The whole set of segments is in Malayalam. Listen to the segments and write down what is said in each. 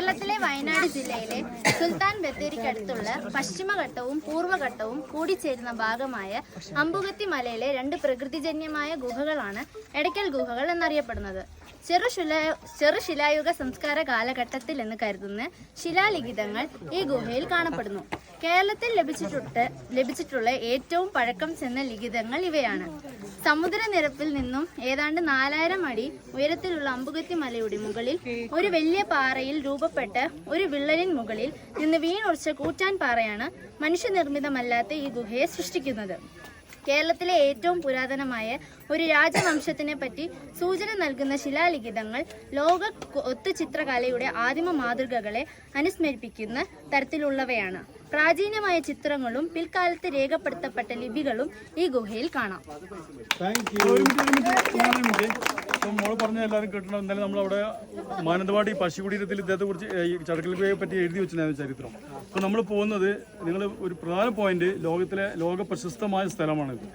കേരളത്തിലെ വയനാട് ജില്ലയിലെ സുൽത്താൻ ബത്തേരിക്കടുത്തുള്ള പശ്ചിമഘട്ടവും പൂർവ്വഘട്ടവും കൂടിച്ചേരുന്ന ഭാഗമായ അമ്പുകത്തി മലയിലെ രണ്ട് പ്രകൃതിജന്യമായ ഗുഹകളാണ് എടയ്ക്കൽ ഗുഹകൾ എന്നറിയപ്പെടുന്നത്. ചെറുശിലായുഗ സംസ്കാര കാലഘട്ടത്തിൽ എന്ന് കരുതുന്ന ശിലാലിഖിതങ്ങൾ ഈ ഗുഹയിൽ കാണപ്പെടുന്നു. കേരളത്തിൽ ലഭിച്ചിട്ടുള്ള ഏറ്റവും പഴക്കം ചെന്ന ലിഖിതങ്ങൾ ഇവയാണ്. സമുദ്രനിരപ്പിൽ നിന്നും ഏതാണ്ട് 4000 അടി ഉയരത്തിലുള്ള അമ്പുകത്തി മലയുടെ മുകളിൽ ഒരു വലിയ പാറയിൽ രൂപപ്പെട്ട ഒരു വിള്ളലിൻ മുകളിൽ നിന്ന് വീണുറച്ച കൂറ്റാൻ പാറയാണ് മനുഷ്യനിർമ്മിതമല്ലാത്ത ഈ ഗുഹയെ സൃഷ്ടിക്കുന്നത്. കേരളത്തിലെ ഏറ്റവും പുരാതനമായ ഒരു രാജവംശത്തിനെ പറ്റി സൂചന നൽകുന്ന ശിലാലിഖിതങ്ങൾ ലോക ഒത്തുചിത്രകലയുടെ ആദിമ മാതൃകകളെ അനുസ്മരിപ്പിക്കുന്ന തരത്തിലുള്ളവയാണ്. പ്രാചീനമായ ചിത്രങ്ങളും പിൽക്കാലത്ത് രേഖപ്പെടുത്തപ്പെട്ട ലിപികളും ഈ ഗുഹയിൽ കാണാം. മോള് പറഞ്ഞ എല്ലാവരും കേട്ടിട്ടുണ്ടോ? എന്നാലും നമ്മളവിടെ മാനന്തവാടി പശുകുടീരത്തിൽ ഇദ്ദേഹത്തെ കുറിച്ച് ചടക്കൽ ഗുഹയെ പറ്റി എഴുതി വെച്ചിട്ടുണ്ടായിരുന്നു ചരിത്രം. അപ്പോൾ നമ്മൾ പോകുന്നത് നിങ്ങൾ ഒരു പ്രധാന പോയിന്റ് ലോക പ്രശസ്തമായ സ്ഥലമാണിത്.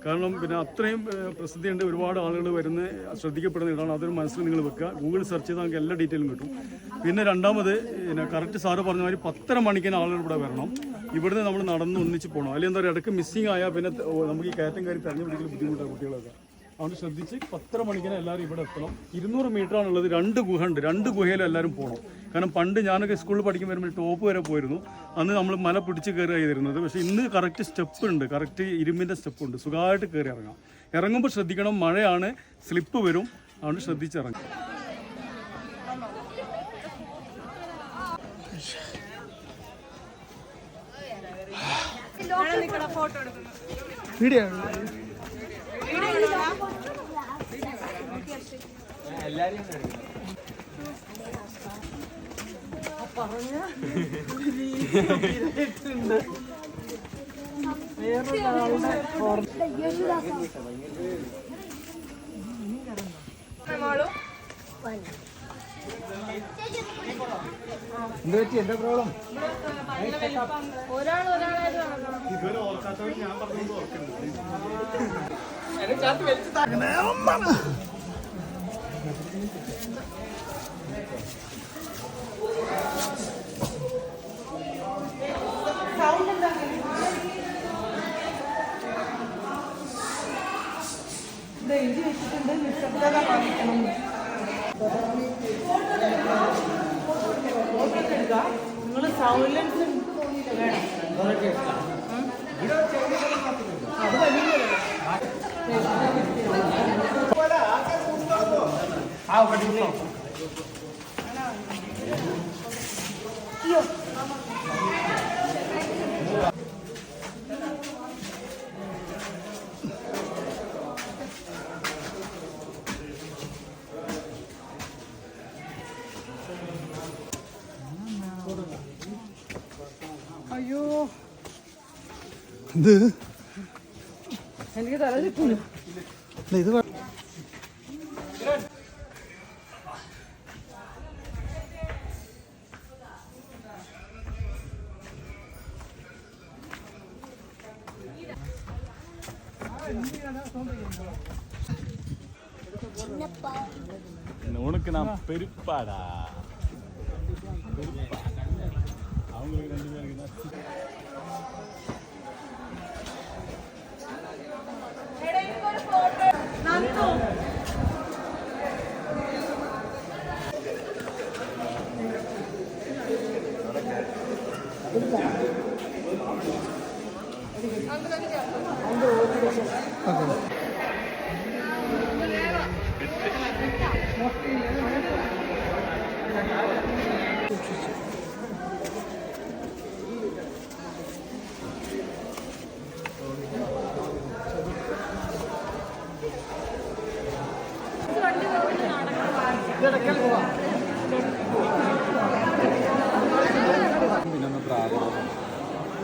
കാരണം പിന്നെ അത്രയും പ്രസിദ്ധിയുണ്ട്, ഒരുപാട് ആളുകൾ വരുന്ന ശ്രദ്ധിക്കപ്പെടുന്ന ഇതാണ്. അതൊരു മനസ്സിൽ നിങ്ങൾ വെക്കുക. ഗൂഗിൾ സെർച്ച് ചെയ്താൽ നമുക്ക് എല്ലാ ഡീറ്റെയിലും കിട്ടും. പിന്നെ രണ്ടാമത് കറക്റ്റ് സാറ് പറഞ്ഞ മാതിരി 10:30 മണിക്കാണ് ആളുകൾ ഇവിടെ വരണം. ഇവിടുന്ന് നമ്മൾ നടന്ന് ഒന്നിച്ച് പോകണം. അല്ലെങ്കിൽ എന്താ പറയുക, ഇടയ്ക്ക് മിസ്സിങ് ആയാൽ പിന്നെ നമുക്ക് ഈ കയറ്റം കയറി തെരഞ്ഞു പിടിക്കൽ ബുദ്ധിമുട്ടാണ് കുട്ടികളൊക്കെ. അതുകൊണ്ട് ശ്രദ്ധിച്ച് 10:30 മണിക്കിന് എല്ലാവരും ഇവിടെ എത്തണം. 200 മീറ്ററാണുള്ളത്. 2 ഗുഹ ഉണ്ട്. 2 ഗുഹയിലും എല്ലാവരും പോകണം. കാരണം പണ്ട് ഞാനൊക്കെ സ്കൂളിൽ പഠിക്കുമ്പോൾ വരുമ്പോൾ ടോപ്പ് വരെ പോയിരുന്നു. അന്ന് നമ്മൾ മല പിടിച്ച് കയറി ചെയ്തിരുന്നത്. പക്ഷേ ഇന്ന് കറക്റ്റ് സ്റ്റെപ്പ് ഉണ്ട്, കറക്റ്റ് ഇരുമ്പിൻ്റെ സ്റ്റെപ്പ് ഉണ്ട്. സുഖമായിട്ട് കയറി ഇറങ്ങാം. ഇറങ്ങുമ്പോൾ ശ്രദ്ധിക്കണം, മഴയാണ്, സ്ലിപ്പ് വരും. അതുകൊണ്ട് ശ്രദ്ധിച്ചിറങ്ങും. വീഡിയോ എന്ത് പറ്റി? എന്താ പ്രോബ്ലം? എഴുതി വെച്ചിട്ടുണ്ട്, നിശബ്ദത പാലിക്കണം. നിങ്ങൾ സൈലൻസ് വേണം. അത് വലിയ അയ്യോ, ഇത് എനിക്ക് തല ചുറ്റുന്നു. ഇത് உனக்கு நான் பெருப்பாடா. அவங்களுக்கு 2 பேருக்கு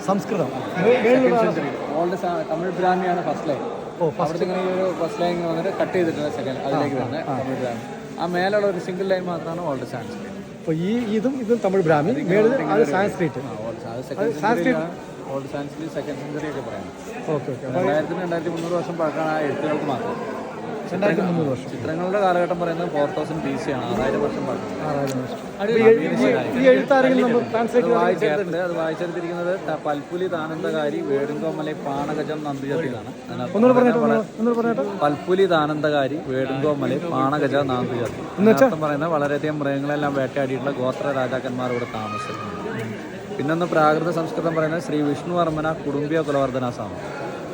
സംസ്കൃതം ഓൾഡ് തമിഴ് ബ്രാഹ്മിയാണ് ഫസ്റ്റ് ലൈൻ. അവിടുത്തെ ഇങ്ങനെ ഒരു ഫസ്റ്റ് ലൈൻ വന്നിട്ട് കട്ട് ചെയ്തിട്ടുള്ള സെക്കൻഡ് അതിലേക്ക് തന്നെ തമിഴ് ബ്രാഹ്മി. ആ മേലുള്ള ഒരു സിംഗിൾ ലൈൻ മാത്രമാണ് ഓൾഡ് സാൻസ്ക്രിറ്റ്. അപ്പോൾ ഇതും തമിഴ് ബ്രാഹ്മി, അത് Sanskrit. Old Sanskrit second century ഒക്കെ പറയാം. Okay okay. 2000-2300 വർഷം പഴക്കമാണ് ആ എഴുത്തുകൾക്ക് മാത്രം. 2300 വർഷം. ചിത്രങ്ങളുടെ കാലഘട്ടം പറയുന്നത് 4000 BC ആണ്, 6000 വർഷം പഴക്കം. 6000 വർഷം. ഈ എഴുത്താരെങ്കിലും നമ്മൾ ട്രാൻസ്ലേറ്റ് വായിച്ചെടുത്തിട്ടുണ്ട്. അത് വായിച്ചെടുത്തിരിക്കുന്നത് പൽപ്പുലി താനന്ദകാരി വേടുങ്കോമലൈ പാണഗജം നന്ദിജാതിയിലാണ്. പൽപ്പുലി താനന്ദകാരി വേടുങ്കോമലൈ പാണഗജ നാന്തുജാതി എന്നർത്ഥം പറയുന്നത് വളരെയധികം മൃഗങ്ങളെല്ലാം വേട്ടയാടിയിട്ടുള്ള ഗോത്ര രാജാക്കന്മാർ ഇവിടെ താമസിച്ചിട്ടുണ്ട്. പിന്നൊന്ന് പ്രാകൃത സംസ്കൃതം പറയുന്നത് ശ്രീ വിഷ്ണുവർമ്മന കുടുംബിയ കുലവർദ്ധനാസാണ്.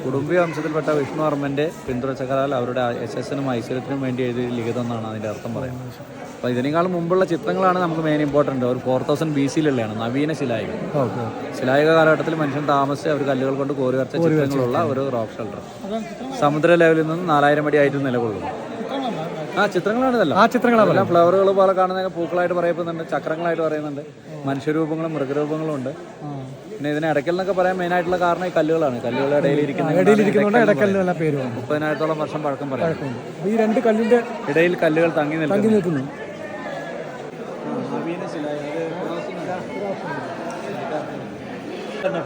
കുടുംബിയ വംശത്തിൽപ്പെട്ട വിഷ്ണുവർമ്മൻ്റെ പിന്തുടർച്ചക്കാരാൽ അവരുടെ യശസ്സിനും ഐശ്വര്യത്തിനും വേണ്ടി എഴുതിയ ലിഖിതം എന്നാണ് അതിൻ്റെ അർത്ഥം പറയുന്നത്. അപ്പോൾ ഇതിനേക്കാളും മുമ്പുള്ള ചിത്രങ്ങളാണ് നമുക്ക് മെയിൻ ഇമ്പോർട്ടൻ്റ്. ഒരു 4000 BC-ലുള്ളതാണ് നവീന ശിലായുഗ. ശിലായുഗ കാലഘട്ടത്തിൽ മനുഷ്യൻ താമസിച്ച് അവർ കല്ലുകൾ കൊണ്ട് കോരി വരച്ച ചിത്രങ്ങളുള്ള ഒരു റോക്ക് ഷെൽട്ടർ സമുദ്ര ലെവലിൽ നിന്ന് 4000 അടി ആയിട്ട് നിലകൊള്ളുന്നു. ചിത്രങ്ങളാണ് ഇതെല്ലാം. ചിത്രങ്ങളെല്ലാം ഫ്ലവറുകൾ പോലെ കാണുന്ന പൂക്കളായിട്ട് പറയപ്പെടുന്നുണ്ട്, ചക്രങ്ങളായിട്ട് പറയുന്നുണ്ട്, മനുഷ്യരൂപങ്ങളും മൃഗരൂപങ്ങളും ഉണ്ട്. പിന്നെ ഇതിനെ ഇടയ്ക്കൽ എന്നൊക്കെ പറയാൻ മെയിൻ ആയിട്ടുള്ള കാരണം ഈ കല്ലുകളാണ്. കല്ലുകളുടെ ഇടയിലിരിക്കുന്ന 30,000-ഓളം വർഷം പഴക്കം പറയാം. ഈ രണ്ട് കല്ലിന്റെ ഇടയിൽ കല്ലുകൾ തങ്ങി നിൽക്കുന്നു.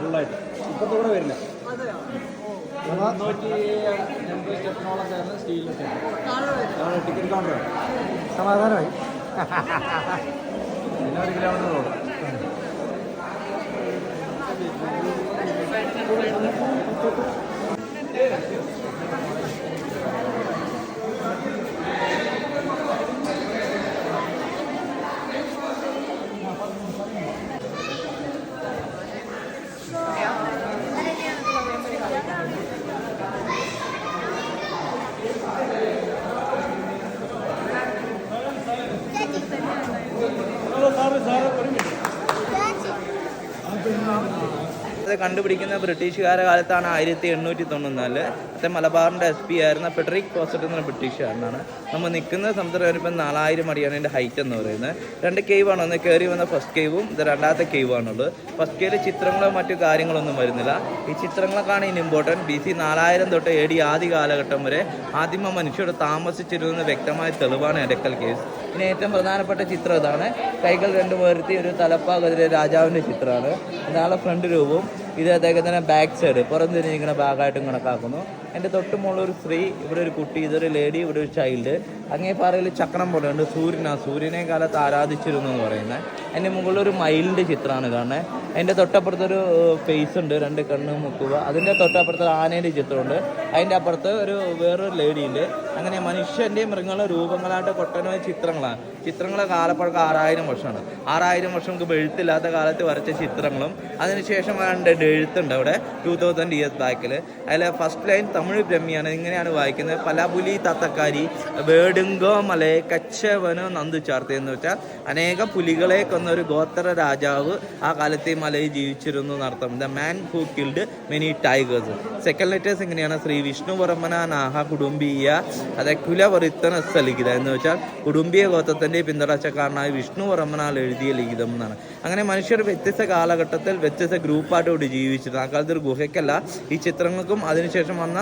ഫുള്ളായിട്ട് ഇപ്പോഴത്തെ കൂടെ വരില്ല. 280 സ്റ്റെപ്പിനോളം ചേർന്ന് സ്റ്റീലിൽ ടിക്കറ്റ് കൗണ്ടർ സമാധാനമായി. പിന്നെ 1 കിലോമീറ്റർ റോഡ്. കണ്ടുപിടിക്കുന്ന ബ്രിട്ടീഷുകാരുടെ കാലത്താണ് 1894. അത് മലബാറിൻ്റെ SP ആയിരുന്ന ഫെഡറിക് പോസറ്റ് എന്ന ബ്രിട്ടീഷുകാരനാണ്. നമ്മൾ നിൽക്കുന്ന സമുദ്രം വരുമ്പോൾ 4000 അടിയാണ് എൻ്റെ ഹൈറ്റ് എന്ന് പറയുന്നത്. 2 കേവാണ്. ഒന്ന് കയറി വന്ന ഫസ്റ്റ് കേവും ഇത് രണ്ടാമത്തെ കേവാണുള്ളത്. ഫസ്റ്റ് കേവിൽ ചിത്രങ്ങളോ മറ്റു കാര്യങ്ങളൊന്നും വരുന്നില്ല. ഈ ചിത്രങ്ങളൊക്കെയാണ് ഇതിന് ഇമ്പോർട്ടൻറ്റ്. BC 4000 തൊട്ട് AD ആദ്യ കാലഘട്ടം വരെ ആദിമ മനുഷ്യർ താമസിച്ചിരുന്ന വ്യക്തമായ തെളിവാണ് എടക്കൽ കേവ്സ്. പിന്നെ ഏറ്റവും പ്രധാനപ്പെട്ട ചിത്രം ഇതാണ്. കൈകൾ രണ്ടും ഉയർത്തി ഒരു തലപ്പാകതിരെ രാജാവിൻ്റെ ചിത്രമാണ്. ഇതാളെ ഫ്രണ്ട് രൂപവും ഇത് അദ്ദേഹത്തിൻ്റെ ബാക്ക് സൈഡ് പുറംതിരിഞ്ഞിരിക്കുന്ന ഭാഗമായിട്ടും കണക്കാക്കുന്നു. എൻ്റെ തൊട്ട് മുകളിൽ ഒരു സ്ത്രീ, ഇവിടെ ഒരു കുട്ടി, ഇതൊരു ലേഡി, ഇവിടെ ഒരു ചൈൽഡ്. അങ്ങേ പാറയിൽ ചക്രം പോലെ ഉണ്ട്. സൂര്യനെ കാലത്ത് ആരാധിച്ചിരുന്നു എന്ന് പറയുന്നത്. അതിൻ്റെ മുകളിലൊരു മയിലിൻ്റെ ചിത്രമാണ് കാണുന്നത്. അതിൻ്റെ തൊട്ടപ്പുറത്തൊരു ഫേസ് ഉണ്ട്, 2 കണ്ണ് മുക്കുക. അതിൻ്റെ തൊട്ടപ്പുറത്ത് ആനേൻ്റെ ചിത്രമുണ്ട്. അതിൻ്റെ അപ്പുറത്ത് വേറൊരു ലേഡി ഉണ്ട്. അങ്ങനെ മനുഷ്യൻ്റെയും മൃഗങ്ങളുടെ രൂപങ്ങളായിട്ട് കൊട്ടനോ ചിത്രങ്ങളെ കാലപ്പഴക്കം 6000 വർഷമാണ്. 6000 വർഷം മുമ്പ് എഴുത്തില്ലാത്ത കാലത്ത് വരച്ച ചിത്രങ്ങളും അതിനുശേഷം എഴുത്തുണ്ട് അവിടെ 2000 years ബാക്കിൽ. അതിൽ ഫസ്റ്റ് ലൈൻ തമിഴ് ബ്രഹ്മിയാണ്. ഇങ്ങനെയാണ് വായിക്കുന്നത്: പലപുലി തത്തക്കാരി വേടുങ്കോ മലയെ കച്ചവനോ നന്ദു ചാർത്തി എന്ന് വെച്ചാൽ അനേകം പുലികളെ കൊന്ന ഒരു ഗോത്ര രാജാവ് ആ കാലത്തെ മലയിൽ ജീവിച്ചിരുന്നു എന്നർത്ഥം. The man who killed many tigers. Second letters ഇങ്ങനെയാണ്: ശ്രീ വിഷ്ണുവർമ്മന നാഹ കുടുംബീയ അതെ കുലവറിത്തന സ്ഥലിഖിത എന്ന് വെച്ചാൽ കുടുംബീയ ഗോത്രത്തിൻ്റെ പിന്തുടർച്ചക്കാരനായ വിഷ്ണുവർമ്മനാൽ എഴുതിയ ലിഖിതം എന്നാണ്. അങ്ങനെ മനുഷ്യർ വ്യത്യസ്ത കാലഘട്ടത്തിൽ വ്യത്യസ്ത ഗ്രൂപ്പായിട്ടോട് ജീവിച്ചിരുന്നു. ആ കാലത്ത് ഒരു ഗുഹയ്ക്കല്ല, ഈ ചിത്രങ്ങൾക്കും അതിനുശേഷം വന്ന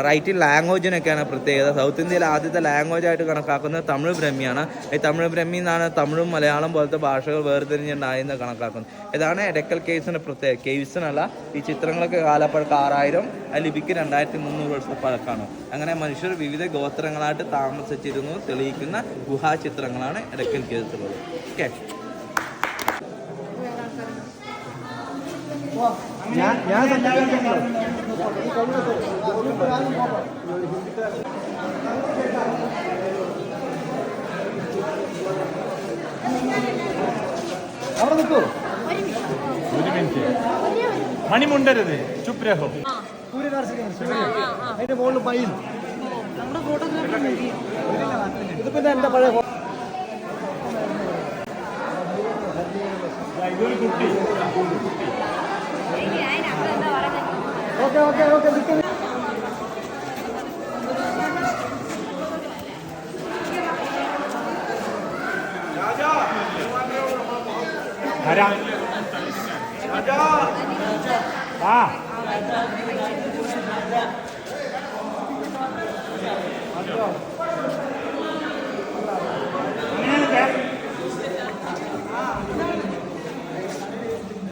റൈറ്റിംഗ് ലാംഗ്വേജിനൊക്കെയാണ് പ്രത്യേകത. സൗത്ത് ഇന്ത്യയിലെ ആദ്യത്തെ ലാംഗ്വേജ് ആയിട്ട് കണക്കാക്കുന്നത് തമിഴ് ബ്രഹ്മിയാണ്. ഈ തമിഴ് ബ്രഹ്മി എന്നാണ് തമിഴും മലയാളം പോലത്തെ ഭാഷകൾ വേർതിരിഞ്ഞുണ്ടായെന്ന് കണക്കാക്കുന്നത്. ഇതാണ് എടക്കൽ കേവ്സിൻ്റെ പ്രത്യേകത. കേവ്സിനല്ല, ഈ ചിത്രങ്ങളൊക്കെ കാലപ്പഴക്കം 6000, ആ ലിപിക്ക് 2300 വർഷം പഴക്കമാണ്. അങ്ങനെ മനുഷ്യർ വിവിധ ഗോത്രങ്ങളായിട്ട് താമസിച്ചിരുന്നു തെളിയിക്കുന്ന ഗുഹാചിത്രങ്ങളാണ് എടക്കൽ കേവ്സിലുള്ളത്. ഓക്കെ, ഞാൻ അവിടെ നിൽക്കൂ. ഒരു മിനിറ്റ്, മണിമുണ്ടരുത്, ചുപ് രഹോ. അതിന്റെ മുകളിൽ മയിൽ. ഇത് പിന്നെ എന്റെ പഴയ ഇതൊരു കുട്ടി. ഓക്കെ ആ